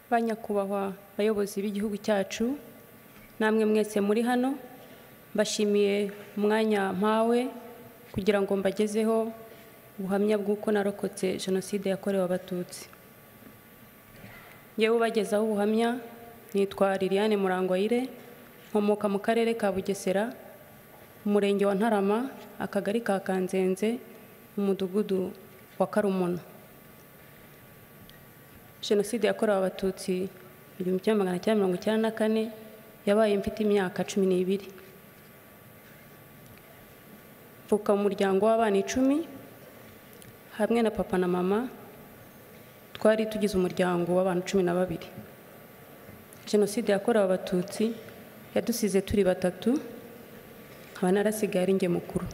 banyakubahwa abayobozi b'igihugu cyacu, namwe mwese muri hano, mbashimiye umwanya mpawe kugira ngo mbagezeho ubuhamya bw'uko narokotse Jenoside yakorewe Abatutsi. Ngewe ubagezaho ubuhamya nitwa Liliane Murangwayire, nkomoka mu karere ka Bugesera, umurenge wa Ntarama, akagari ka Kanzenze, umudugudu wa Karumuna. Jenoside yakorewe Abatutsi 1994 yabaye mfite imyaka 12. Mvuka mu muryango w'abana 10 hamwe na papa na mama, twari tugize umuryango w'abantu 12. Jenoside yakorewe Abatutsi yadusize turi batatu, nkaba narasigaye ari nge mukuru.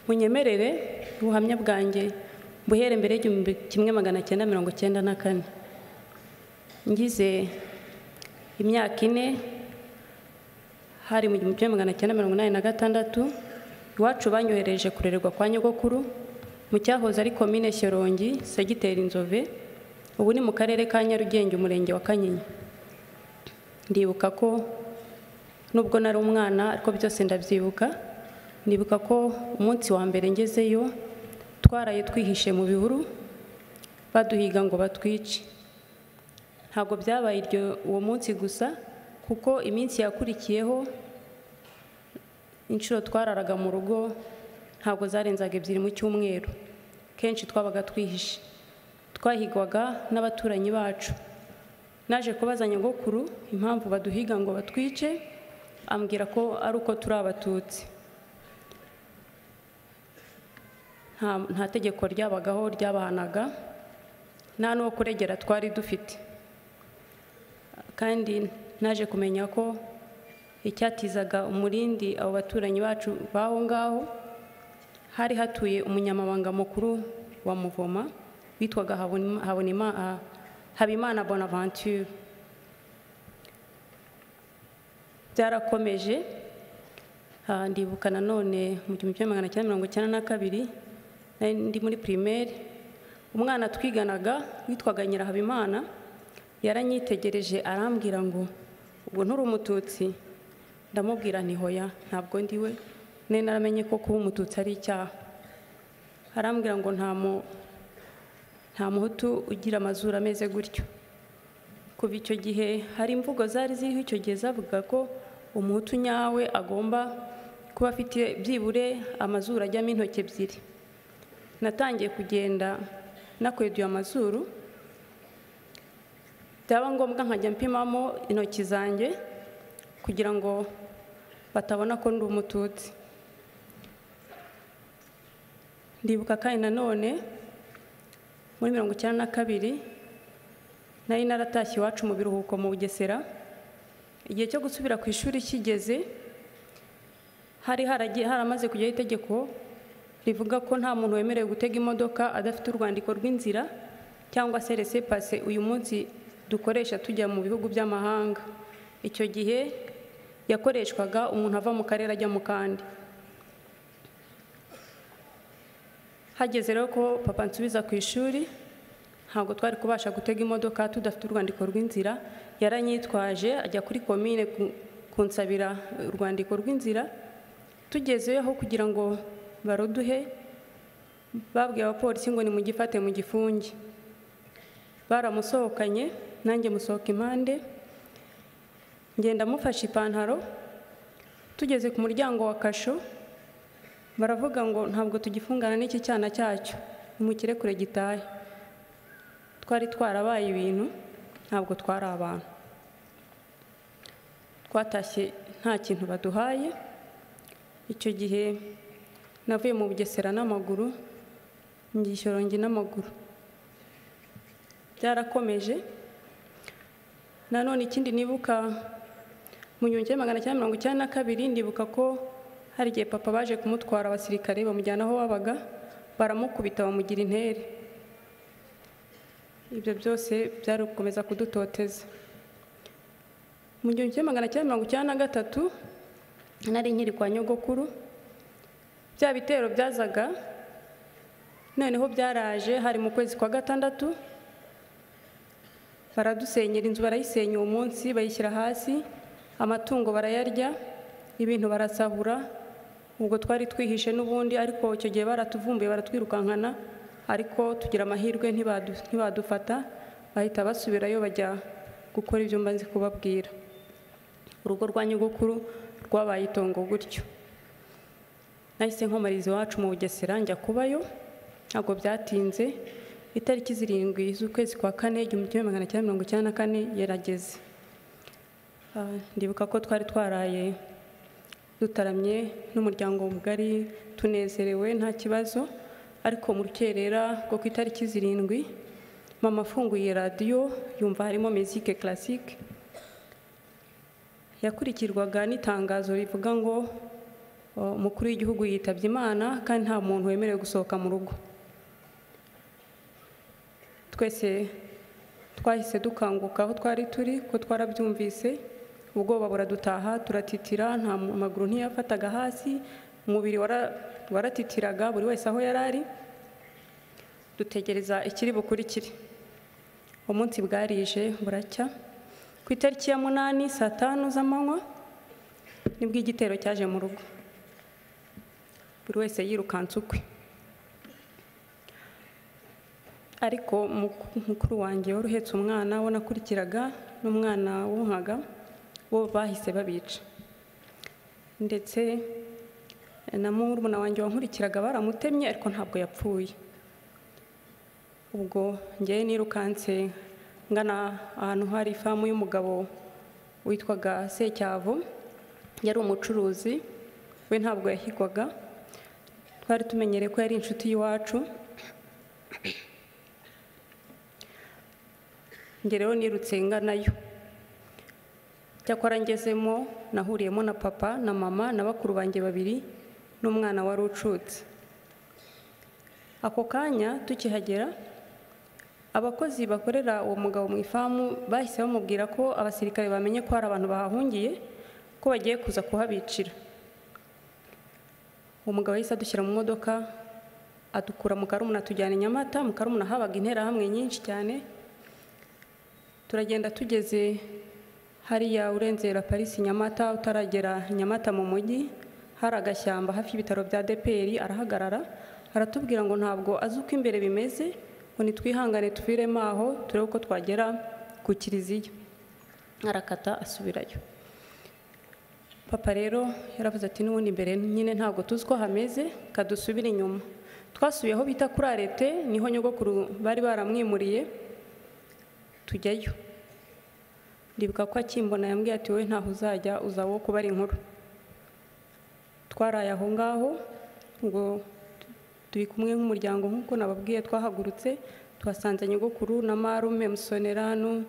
Munyemerere ubuhamya bwanjye buhere mbere y'1994. Ngize imyaka 4, hari mu 1986, iwacu banyohereje kurererwa kwa nyogokuru mu cyahoze ari komine Shyorongi, segiteri Nzove, ubu ni mu karere ka Nyarugenge, umurenge wa Kanyinya. Ndibuka ko nubwo nari umwana ariko byose ndabyibuka. Ndibuka ko umunsi wa mbere ngezeyo twaraye twihishe mu bihuru baduhiga ngo batwice. Ntabwo byabaye uwo munsi gusa, kuko iminsi yakurikiyeho inshuro twararaga mu rugo ntabwo zarenzaga 2 mu cyumweru. Kenshi twabaga twihishe, twahigwaga n'abaturanyi bacu. Naje kubaza nyogokuru impamvu baduhiga ngo batwice, ambwira ko ari uko turi Abatutsi. Nta tegeko ryabagaho ryabahanaga, nta n'uwo kuregera twari dufite. Kandi naje kumenya ko icyatizaga umurindi abo baturanyi bacu baho ngaho, hari hatuye umunyamabanga mukuru wa Muvoma witwaga Habimana Bonaventure. Byarakomeje, ndibuka nanone mu 1992 ndi muri primaire, umwana twiganaga witwaga Nyirahabimana yaranyitegereje arambwira ngo ubwo nturi Umututsi. Ndamubwira nti hoya, ntabwo ndiwe, naramenye ko kuba Umututsi ari icyaha. Arambwira ngo nta muhutu ugira amazuru ameze gutyo. Kuva icyo gihe hari imvugo zari ziriho icyo gihe zavuga ko umuhutu nyawe agomba kuba afite byibure amazuru ajyamo intoki 2. Natangiye kugenda nakweduye amazuru, byaba ngombwa nkajya mpimamo intoki zanjye kugira ngo batabona ko ndi Umututsi. Ndibuka kandi nanone muri 1992 nari naratashye iwacu mu biruhuko mu Bugesera. Igihe cyo gusubira ku ishuri kigeze, hari haramaze kujyaho itegeko rivuga ko nta muntu wemerewe gutega imodoka adafite urwandiko rw'inzira cyangwa se laissez-passer uyu munsi dukoresha tujya mu bihugu by'amahanga. Icyo gihe yakoreshwaga umuntu ava mu karere ajya mu kandi. Hageze rero ko papa nsubiza ku ishuri, ntabwo twari kubasha gutega imodoka tudafite urwandiko rw'inzira. Yaranyitwaje ajya kuri komine kunsabira urwandiko rw'inzira. Tugezeho kugira ngo baruduhe, babwiye abapolisi ngo nimugifate mu gifungi. Baramusohokanye, nanjye musohoka impande, ngenda mufashe ipantaro. Tugeze ku muryango wa kasho, baravuga ngo ntabwo tugifungana n'iki cyana cyacyo, nimukirekure gitahe. Twari twarabaye ibintu, ntabwo twari abantu. Twatashye nta kintu baduhaye. Icyo gihe navuye mu Bugesera n'amaguru, ngiye Shyorongi n'amaguru. Byarakomeje. Nanone ikindi nibuka mu 1992, ndibuka ko hari igihe papa baje kumutwara abasirikare bamujyana aho wabaga, baramukubita bamugira intere. Ibyo byose byari gukomeza kudutoteza. Mu 1993 nari nkiri kwa nyogokuru. Bya bitero byazaga, noneho byaraje hari mu kwezi kwa 6 baradusenyera inzu, barayisenya uwo munsi bayishyira hasi, amatungo barayarya, ibintu barasahura. Ubwo twari twihishe n'ubundi, ariko icyo gihe baratuvumbuye baratwirukankana, ariko tugira amahirwe ntibadufata, bahita basubirayo bajya gukora ibyo mbanze kubabwira. Urugo rwa nyogokuru rwabaye itongo gutyo. Nahise nkomariza iwacu mu Bugesera njya kubayo, ntabwo byatinze, itariki 7 z'ukwezi kwa 4 1994 yarageze. Ndibuka ko twari twaraye dutaramye n'umuryango mugari tunezerewe nta kibazo, ariko mu rukerera rwo ku itariki 7 mama afunguye radiyo yumva harimo musique classique, yakurikirwaga n'itangazo rivuga ngo umukuru w'igihugu yitabye Imana kandi nta muntu wemerewe gusohoka mu rugo. Twese twahise dukanguka aho twari turi ko twarabyumvise, ubwoba buradutaha, turatitira, nta maguru ntiyafataga hasi, umubiri waratitiraga, buri wese aho yarari. Dutegereza ikiri bukurikire. Umunsi bwarije buracya, ku itariki ya 8 saa 5 z'amanywa nibwo igitero cyaje mu rugo, buri wese yirukanse ukwe. Ariko mukuru wanjye wari uhetse umwana we nakurikiraga n'umwana wonkaga, bo bahise babica, ndetse na murumuna wanjye wankurikiraga baramutemye, ariko ntabwo yapfuye. Ubwo njye nirukanse ngana ahantu hari ifamu y'umugabo witwaga Secyavu, yari umucuruzi, we ntabwo yahigwaga, twari tumenyereye ko yari inshuti y'iwacu. Njye rero nirutse nganayo, cyakora ngezemo nahuriyemo na papa na mama na bakuru banjye babiri n'umwana wari ucutse. Ako kanya tukihagera, abakozi bakorera uwo mugabo mu ifamu bahise bamubwira ko abasirikare bamenye ko hari abantu bahahungiye, ko bagiye kuza kuhabicira. Uwo mugabo yahise adushyira mu modoka adukura mu Karumuna tujyana i Nyamata. Mu Karumuna habaga interahamwe nyinshi cyane, turagenda tugeze hariya urenzera Paris Nyamata, utaragera Nyamata mu mujyi, hari agashyamba hafi y'ibitaro bya DPR. Arahagarara aratubwira ngo ntabwo azi uko imbere bimeze, ngo nitwihangane tuviremo aho turebe uko twagera ku kiliziya. Arakata asubirayo. Papa rero yaravuze ati n'ubundi imbere nyine ntabwo tuzi ko hameze, kadusubira inyuma. Twasubiye aho bita kuri arete, niho nyogokuru bari baramwimuriye, tujyayo. Ndibuka ko akimbona yambwiye ati wowe ntaho uzajya, uzawo kubara inkuru. Twaraye aho ngaho, ngo turi kumwe nk'umuryango nk'uko nababwiye, twahagurutse twasanze nyogokuru na marume Musonerano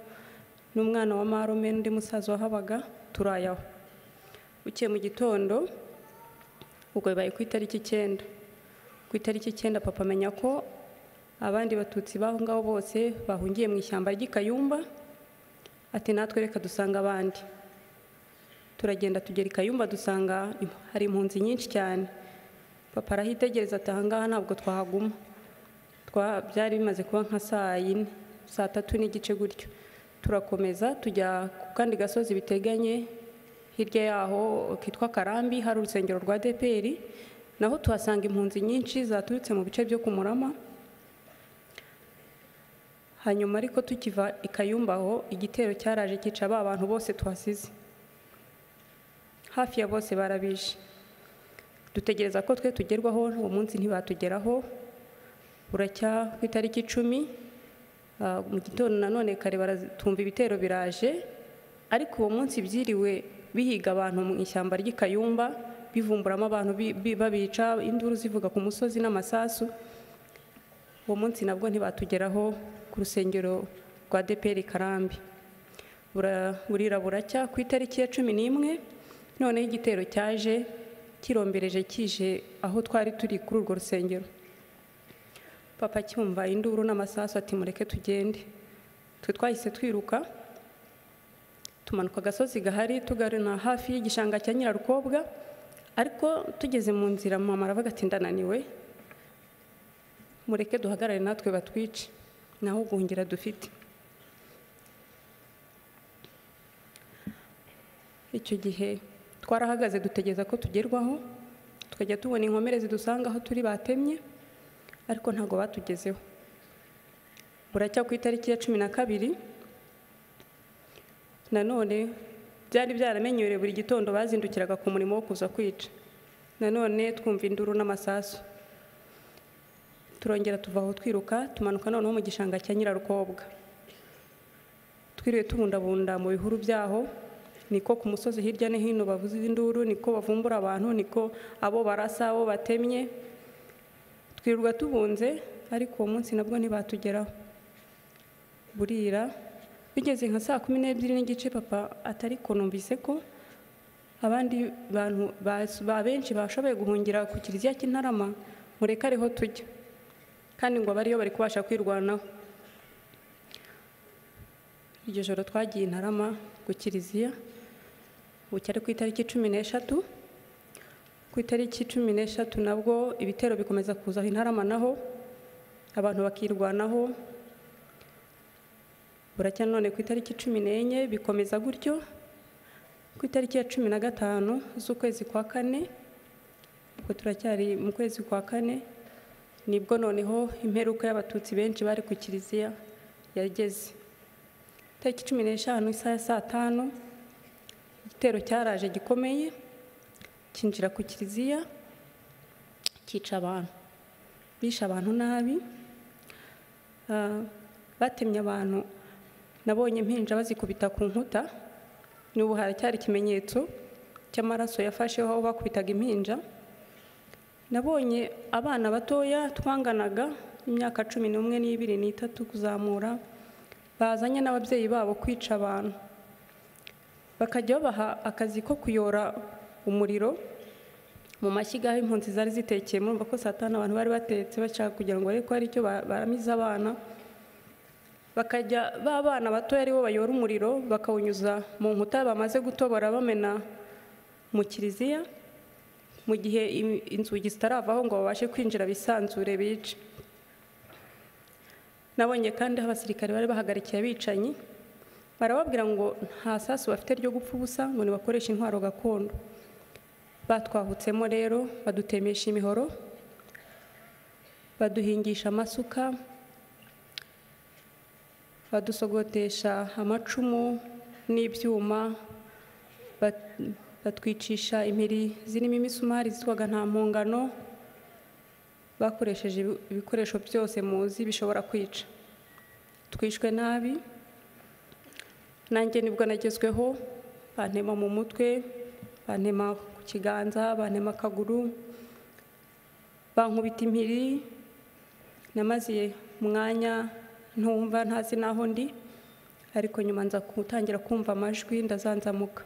n'umwana wa marume n'undi musaza wahabaga, turayaho. Buke mu gitondo, ubwo bibaye ku itariki 9. Ku itariki 9 papa amenya ko abandi batutsi baho ngaho bose bahungiye mu ishyamba ry'Ikayumba, ati natwe reka dusanga abandi. Turagenda tugera i Kayumba, dusanga hari impunzi nyinshi cyane. Papa arahitegereza ati ahangaha ntabwo twahaguma. Byari bimaze kuba nka saa 4, saa 3 n'igice gutyo. Turakomeza tujya ku kandi gasozi biteganye, hirya yaho kitwa Karambi, hari urusengero rwa DPR, naho tuhasanga impunzi nyinshi zaturutse mu bice byo ku Murama. Hanyuma ariko tukiva i Kayumba aho, igitero cyaraje kica ba bantu bose tuhasize, hafi ya bose barabishe. Dutegereza ko twe tugerwaho, uwo munsi ntibatugeraho. Buracya ku itariki 10 mu gitondo nanone kare baratumva ibitero biraje, ariko uwo munsi byiriwe bihiga abantu mu ishyamba ry'Ikayumba, bivumburamo abantu babica, induru zivuga ku musozi n'amasasu. Uwo munsi nabwo ntibatugeraho ku rusengero rwa DPR Karambi. Burira buracya ku itariki ya 11, noneho igitero cyaje kirombereje kije aho twari turi kuri urwo rusengero. Papa cyumva induru n'amasasu ati mureke tugende. Twe twahise twiruka tumanuka agasozi gahari tugaruna hafi y'igishanga cya Nyirarukobwa, ariko tugeze mu nzira mama aravuga ati ndananiwe, mureke duhagarare natwe batwice, naho guhungira dufite. icyo gihe twarahagaze dutegereza ko tugerwaho, tukajya tubona inkomere zidusanga aho turi batemye, ariko ntabwo batugezeho. Buracya ku itariki ya 12 nanone byari byaramenyerewe, buri gitondo bazindukiraga ku murimo wo kuza kwica. Nanone twumva induru n'amasasu, turongera tuva aho twiruka tumanuka noneho mu gishanga cya Nyirarukobwa. Twiriwe tubundabunda mu bihuru byaho, niko ku musozi hirya no hino bavuza induru, niko bavumbura abantu, niko abo barasa, abo batemye. Twirirwa tubunze, ariko uwo munsi nabwo ntibatugeraho. Burira bigeze nka saa 12:15 papa atari ko numvise ko abandi bantu benshi bashoboye guhungira ku kiliziya cy'Intarama, mureka ariho tujya, kandi ngo bariyo bari kubasha kwirwanaho. Iryo joro twagiye Intarama ku kiliziya, bucyari ku itariki 13. Ku itariki 13 nabwo ibitero bikomeza kuza Intarama, naho abantu bakirwanaho. Buracya none ku itariki 14 bikomeza gutyo. Ku itariki ya 15 z'ukwezi kwa 4, ubwo turacyari mu kwezi kwa 4, nibwo noneho imperuka y'abatutsi benshi bari ku kiliziya yageze. Tariki 15 isaha saa 5 igitero cyaraje gikomeye, kinjira ku kiliziya, kica abantu, bisha abantu nabi, batemye abantu. Nabonye impinja bazikubita ku nkuta, n'ubu haracyari ikimenyetso cy'amaraso yafasheho aho bakubitaga impinja. Nabonye abana batoya twanganaga imyaka 11, 12, 13 kuzamura, bazanye n'ababyeyi babo kwica abantu, bakajya babaha akazi ko kuyora umuriro mu mashyiga aho impunzi zari zitekeye. Murumva ko saa 5 abantu bari batetse bashaka kugira ngo ariko hari icyo baramiza abana. Bakajya babana batoya aribo bayora umuriro, bakawunyuza mu nkuta bamaze gutobora bamena mu kiliziya, mu gihe inzugi zitaravaho ngo babashe kwinjira bisanzure bice. Nabonye kandi abasirikare bari bahagarikiye abicanyi, barababwira ngo nta sasu bafite ryo gupfa ubusa, ngo nibakoresha intwaro gakondo. Batwahutsemo rero, badutemesha imihoro, baduhingisha amasuka, badusogotesha amacumu n'ibyuma, batwicisha impiri zirimo imisumari zitwaga nta mpongano. Bakoresheje ibikoresho byose muzi bishobora kwica. Twishwe nabi. Nanjye nibwo nagezweho, bantema mu mutwe, bantema ku kiganza, bantema akaguru, bankubita impiri. Namaziye umwanya ntumva, ntazi naho ndi, ariko nyuma nza gutangira kumva amajwi, ndazanzamuka.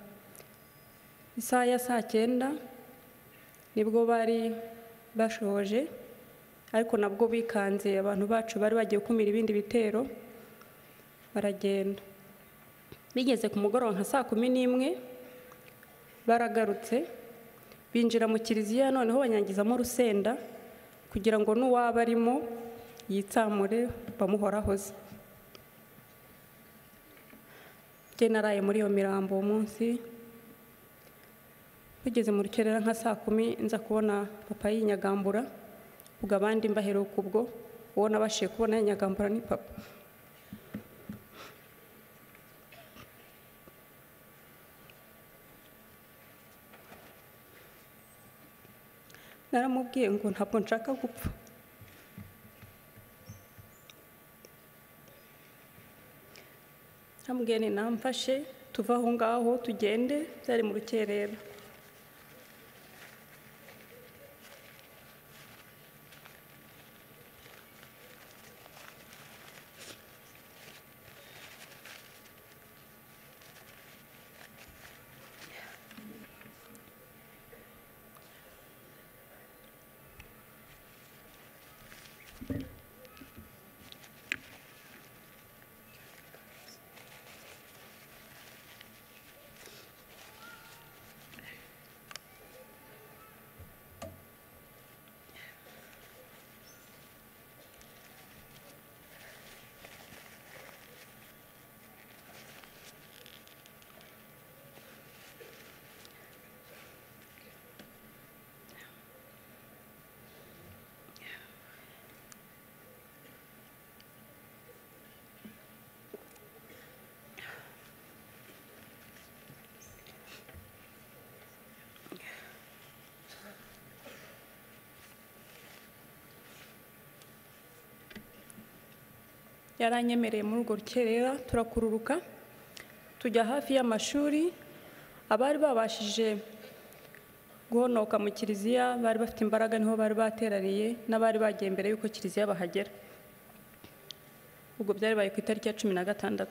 Isaha ya saa 9 nibwo bari bashoje, ariko nabwo bikanze abantu bacu bari bagiye gukumira ibindi bitero, baragenda. Bigeze ku mugoroba nka saa 11 baragarutse, binjira mu kiliziya, noneho banyangizamo urusenda kugira ngo n'uwaba arimo yitsamure bamuhorahoze. Jye naraye muri iyo mirambo uwo munsi. Bigeze mu rukerera nka saa 10 nza kubona papa yinyagambura, ubwo abandi mbaheruka ubwo, uwo nabashije kubona yinyagambura ni papa. Naramubwiye ngo ntabwo nshaka gupfa. Namubwiye ni namfashe tuva aho ngaho tugende, byari mu rukerera. yaranyemereye muri urwo rukerera turakururuka tujya hafi y'amashuri. Abari babashije guhonoka mu kiliziya bari bafite imbaraga niho bari bateraniye, n'abari bagiye mbere y'uko kiliziya bahagera. Ubwo byari baye ku itariki ya 16.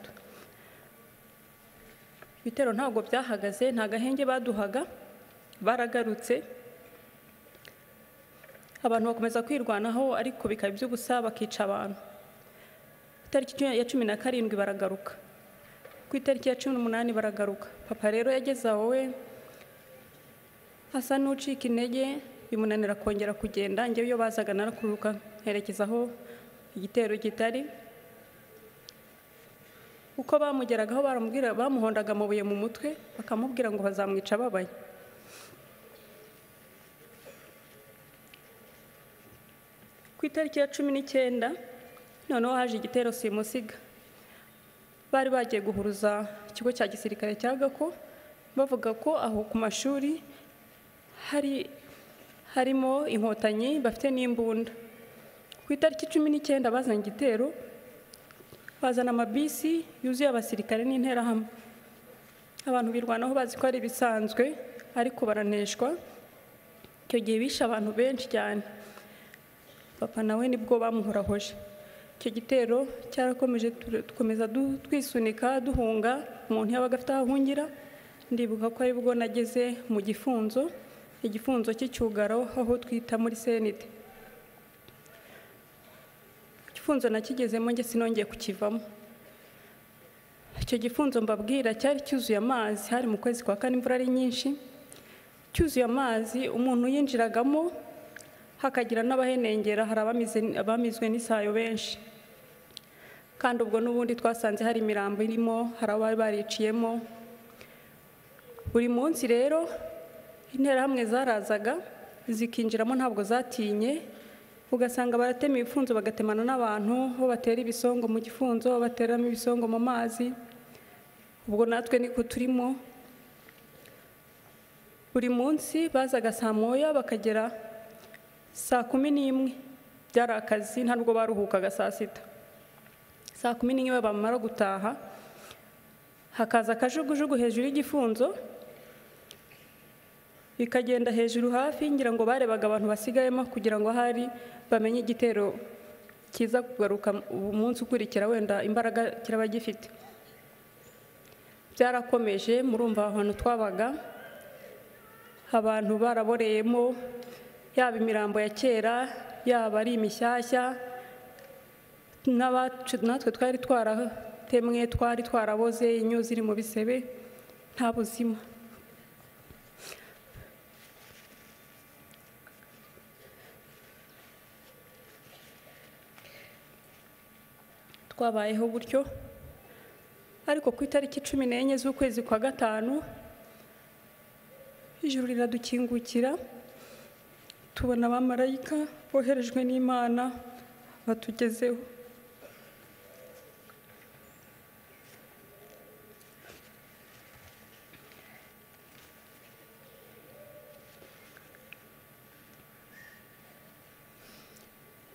Ibitero ntabwo byahagaze, nta gahenge baduhaga, baragarutse. Abantu bakomeza kwirwanaho ariko bikaba iby'ubusa, bakica abantu. Itariki ya 17 baragaruka, ku itariki ya 18 baragaruka. Papa rero yageze aho we asa n'ucika intege, bimunanira kongera kugenda. Njyewe iyo bazaga narakururuka herekeza aho igitero kitari. Uko bamugeragaho baramubwira, bamuhondaga amabuye mu mutwe bakamubwira ngo bazamwica babaye. Ku itariki ya 19 noneho haje igitero simusiga. Bari bagiye guhuruza ikigo cya gisirikare cya Gako, bavuga ko aho ku mashuri harimo inkotanyi bafite n'imbunda. Ku itariki 19 bazanye igitero, bazana amabisi yuzuye abasirikare n'interahamwe. Abantu birwanaho bazi ko ari bisanzwe ariko baraneshwa. Icyo gihe bishe abantu benshi cyane. Papa nawe nibwo bamuhorahoje. Icyo gitero cyarakomeje, dukomeza twisunika duhunga, umuntu yabaga afite aho ahungira. Ndibuka ko aribwo nageze mu Gifunzo, igifunzo cy'icyugaro aho twita muri Senite. Igifunzo nakigezemo nge sinongeye kukivamo. Icyo gifunzo mbabwira cyari cyuzuye amazi, hari mu kwezi kwa 4 imvura ari nyinshi. Cyuzuye amazi, umuntu yinjiragamo hakagira n'abahenengera, hari abamizwe n'isayo benshi. Kandi ubwo n'ubundi twasanze hari imirambo irimo, hari abari bariciyemo. Buri munsi rero interahamwe zarazaga zikinjiramo, ntabwo zatinye. Ugasanga baratema ibifunzo bagatemana n'abantu, aho batera ibisongo mu gifunzo, bateramo ibisongo mu mazi. Ubwo natwe niko turimo. Buri munsi bazaga saa moya bakagera saa 11. Byari akazi, ntabwo baruhukaga saa 6. Saa 11 bamara gutaha, hakaza akajugujugu hejuru y'igifunzo, bikagenda hejuru hafi, ngira ngo barebaga abantu basigayemo kugira ngo hari bamenye igitero kiza kugaruka umunsi ukurikira, wenda imbaraga kiraba gifite. Byarakomeje, murumva ahantu twabaga abantu baraboreyemo, yaba imirambo ya kera, yaba ari imishyashya. Natwe twari twaratemwe, twari twaraboze, inyo ziri mu bisebe, nta buzima. Twabayeho gutyo, ariko ku itariki 14 z'ukwezi kwa 5 ijuru riradukingukira, tubona abamarayika boherejwe n'Imana batugezeho.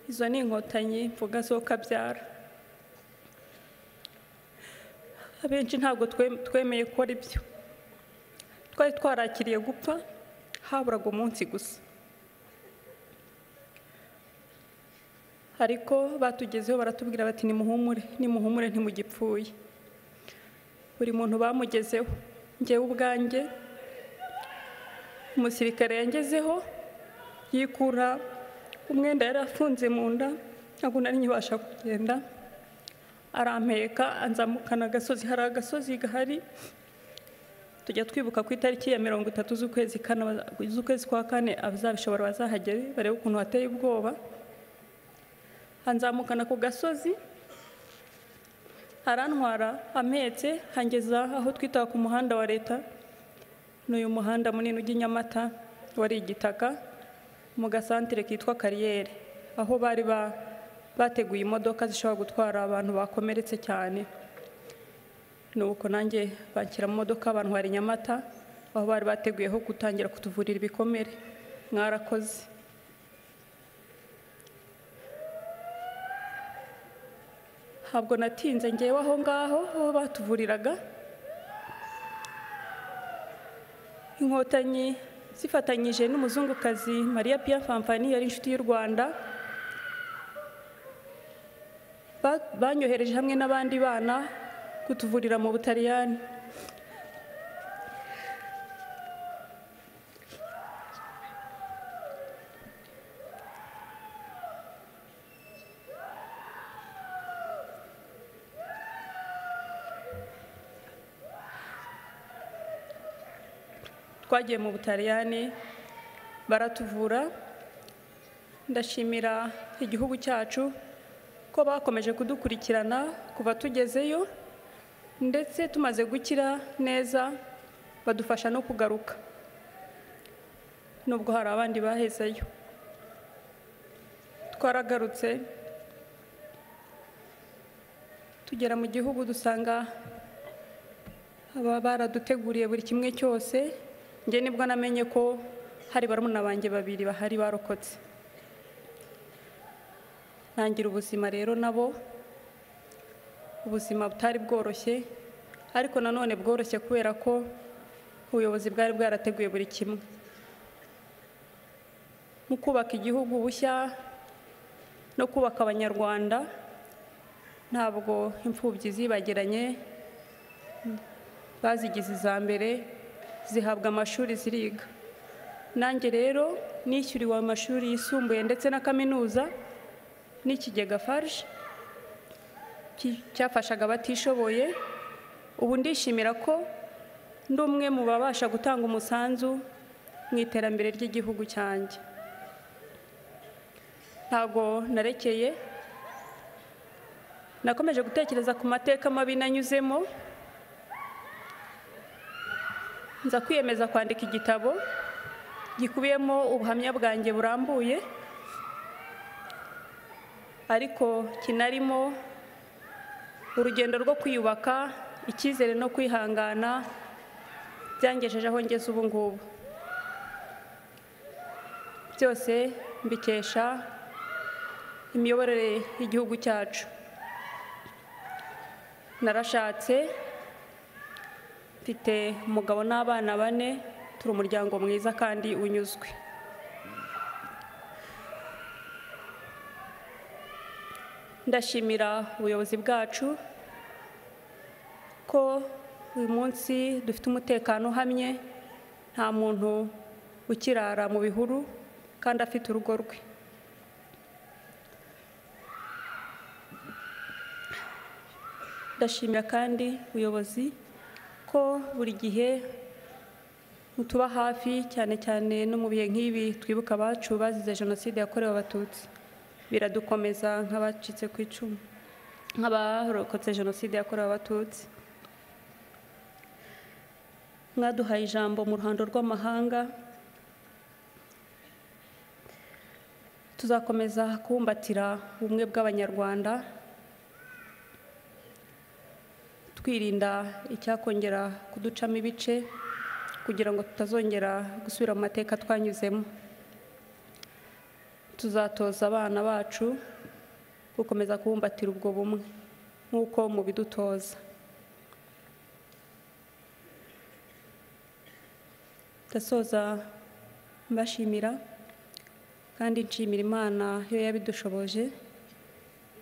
Izo ni inkotanyi mvuga zo kabyara. Abenshi ntabwo twemeye gukora ibyo. Twari twarakiriye gupfa, haburaga umunsi gusa. Ariko batugezeho baratubwira bati nimuhumure, nimuhumure ntimugipfuye. Buri muntu bamugezeho. Njyewe ubwanjye umusirikare yangezeho yikura umwenda yari afunze mu nda, ntabwo nari nkibasha kugenda. Arampeka anzamukana agasozi, hari agasozi gahari tujya twibuka ku itariki ya 30 z'ukwezi kwa 4 abazabishobora bazahagere barebe ukuntu hateye ubwoba. Anzamukana ku gasozi, arantwara ampetse, hangeza aho twita ku muhanda wa leta. N'uyu muhanda munini ujya Nyamata wari igitaka, mu gasantere kitwa Kariyeri, aho bari bateguye imodoka zishobora gutwara abantu bakomeretse cyane. Nuko nanjye banshyira mu modoka bantwara i Nyamata, aho bari bateguyeho gutangira kutuvurira ibikomere. Mwarakoze. ntabwo natinze ngewe aho ngaho aho batuvuriraga. Inkotanyi zifatanyije n'umuzungukazi Maria Pia Famfani yari inshuti y'u Rwanda, banyohereje hamwe n'abandi bana kutuvurira mu Butaliyani. Twagiye mu Butaliyani baratuvura. Ndashimira igihugu cyacu ko bakomeje kudukurikirana kuva tugezeyo, ndetse tumaze gukira neza badufasha no kugaruka, nubwo hari abandi bahezeyo. Twaragarutse tugera mu gihugu dusanga baraduteguriye buri kimwe cyose. Njye nibwo namenye ko hari barumuna banjye babiri bahari barokotse. Ntangira ubuzima rero nabo, ubuzima butari bworoshye, ariko nanone bworoshye kubera ko ubuyobozi bwari bwarateguye buri kimwe. Mu kubaka igihugu bushya no kubaka Abanyarwanda, ntabwo imfubyi zibagiranye, bazigize iza mbere, zihabwa amashuri ziriga. Nanjye rero nishyuriwe amashuri yisumbuye ndetse na kaminuza n'ikigega FARG cyafashaga abatishoboye. Ubu ndishimira ko ndi umwe mu babasha gutanga umusanzu mu iterambere ry'igihugu cyanjye. Ntabwo narekeye, nakomeje gutekereza ku mateka mabi nanyuzemo, nza kwiyemeza kwandika igitabo gikubiyemo ubuhamya bwanjye burambuye, ariko kinarimo urugendo rwo kwiyubaka, icyizere no kwihangana byangejeje aho ngeze ubu ngubu. Byose mbikesha imiyoborere y'igihugu cyacu. Narashatse, mfite umugabo n'abana 4, turi umuryango mwiza kandi unyuzwe. Ndashimira ubuyobozi bwacu ko uyu munsi dufite umutekano uhamye, nta muntu ukirara mu bihuru kandi afite urugo rwe. Ndashimira kandi ubuyobozi ko buri gihe mutuba hafi, cyane cyane no mu bihe nk'ibi twibuka abacu bazize Jenoside yakorewe Abatutsi. Biradukomeza nk'abacitse ku icumu, nk'abarokotse Jenoside yakorewe Abatutsi. Mwaduhaye ijambo mu ruhando rw'amahanga, tuzakomeza kubumbatira ubumwe bw'Abanyarwanda, twirinda icyakongera kuducamo ibice kugira ngo tutazongera gusubira mu mateka twanyuzemo. Tuzatoza abana bacu gukomeza kubumbatira ubwo bumwe nk'uko mubidutoza. Ndasoza mbashimira kandi nshimira Imana yo yabidushoboje,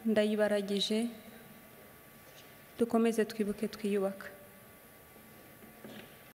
ndayibaragije. Dukomeze twibuke twiyubaka.